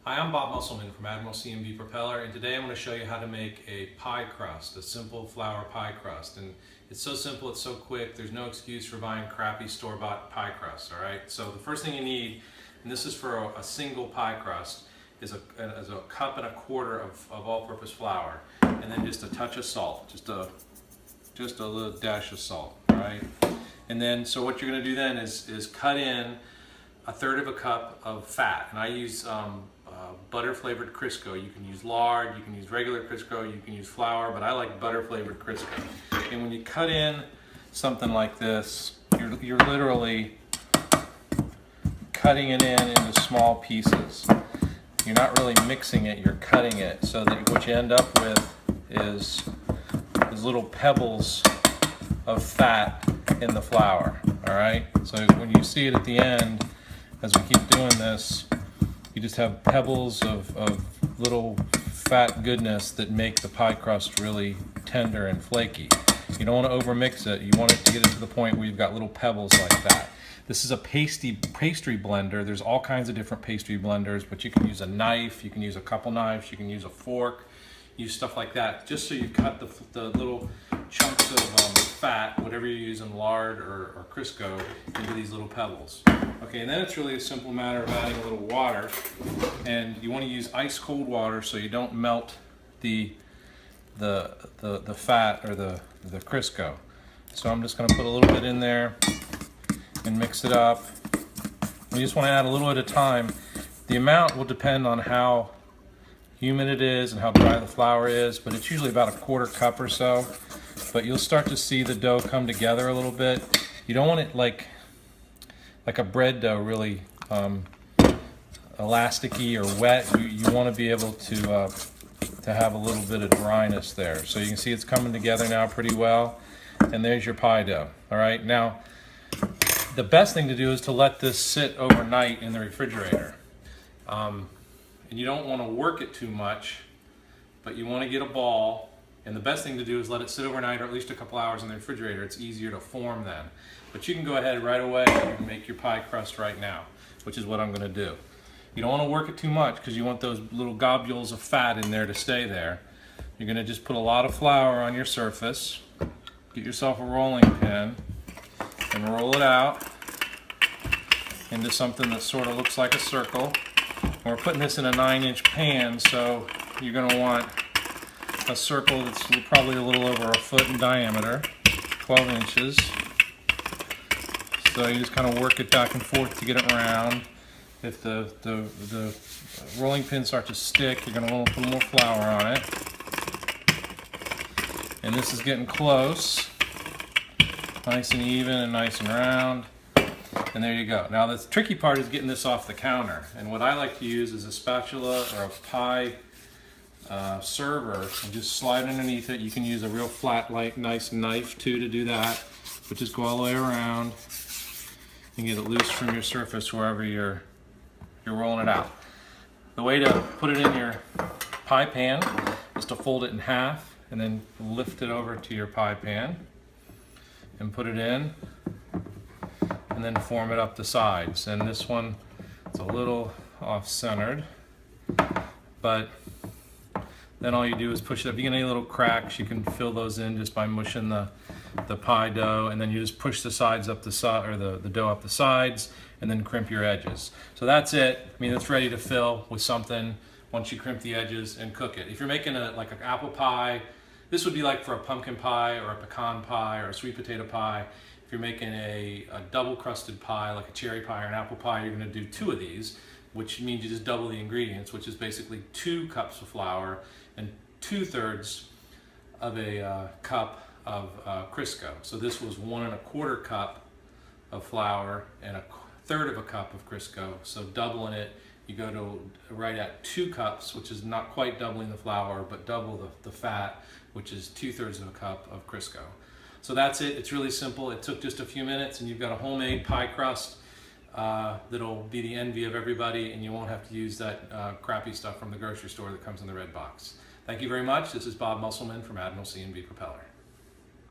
Hi, I'm Bob Musselman from Admiral C&B Propeller, and today I'm going to show you how to make a pie crust, a simple flour pie crust. And it's so simple, it's so quick, there's no excuse for buying crappy store-bought pie crust, all right? So the first thing you need, and this is for a single pie crust, is a cup and a quarter of all-purpose flour, and then just a touch of salt, just a little dash of salt, all right? And then, so what you're going to do then is cut in a third of a cup of fat, and I use butter flavored Crisco. You can use lard, you can use regular Crisco, you can use flour, but I like butter flavored Crisco. And when you cut in something like this, you're literally cutting it into small pieces. You're not really mixing it, you're cutting it, so that what you end up with is little pebbles of fat in the flour. All right, so when you see it at the end, as we keep doing this, you just have pebbles of little fat goodness that make the pie crust really tender and flaky. You don't want to overmix it. You want it to get it to the point where you've got little pebbles like that. This is a pastry blender. There's all kinds of different pastry blenders, but you can use a knife, you can use a couple knives, you can use a fork, use stuff like that, just so you cut the little chunks of fat, whatever you're using, lard or Crisco, into these little pebbles. Okay, and then it's really a simple matter of adding a little water, and you want to use ice cold water so you don't melt the fat or the Crisco. So I'm just going to put a little bit in there and mix it up. You just want to add a little at a time. The amount will depend on how humid it is and how dry the flour is, but it's usually about a quarter cup or so. But you'll start to see the dough come together a little bit. You don't want it like a bread dough, really elasticy or wet. You want to be able to have a little bit of dryness there. So you can see it's coming together now pretty well. And there's your pie dough. All right, now the best thing to do is to let this sit overnight in the refrigerator. And you don't want to work it too much, but you want to get a ball. And the best thing to do is let it sit overnight, or at least a couple hours in the refrigerator. It's easier to form then. But you can go ahead right away and make your pie crust right now, which is what I'm going to do. You don't want to work it too much because you want those little globules of fat in there to stay there. You're going to just put a lot of flour on your surface. Get yourself a rolling pin and roll it out into something that sort of looks like a circle. We're putting this in a 9-inch pan, so you're going to want a circle that's probably a little over a foot in diameter, 12 inches. So you just kind of work it back and forth to get it round. If the rolling pin starts to stick, you're going to want to put more flour on it. And this is getting close. Nice and even and nice and round. And there you go. Now the tricky part is getting this off the counter. And what I like to use is a spatula or a pie server, and just slide underneath it. You can use a real flat, light, nice knife too to do that, but just go all the way around and get it loose from your surface wherever you're rolling it out. The way to put it in your pie pan is to fold it in half and then lift it over to your pie pan and put it in, and then form it up the sides. And this one, it's a little off-centered, but then all you do is push it up. If you get any little cracks, you can fill those in just by mushing the pie dough, and then you just push the sides up the side, or the dough up the sides, and then crimp your edges. So that's it. I mean, it's ready to fill with something once you crimp the edges and cook it. If you're making like an apple pie, this would be like for a pumpkin pie or a pecan pie or a sweet potato pie. If you're making a double crusted pie, like a cherry pie or an apple pie, you're going to do 2 of these, which means you just double the ingredients, which is basically 2 cups of flour and 2/3 of a cup of Crisco. So this was 1 1/4 cup of flour and 1/3 of a cup of Crisco. So doubling it, you go to right at 2 cups, which is not quite doubling the flour, but double the fat, which is 2/3 of a cup of Crisco. So that's it. It's really simple. It took just a few minutes, and you've got a homemade pie crust that'll be the envy of everybody, and you won't have to use that crappy stuff from the grocery store that comes in the red box. Thank you very much. This is Bob Musselman from Admiral C&B Propeller.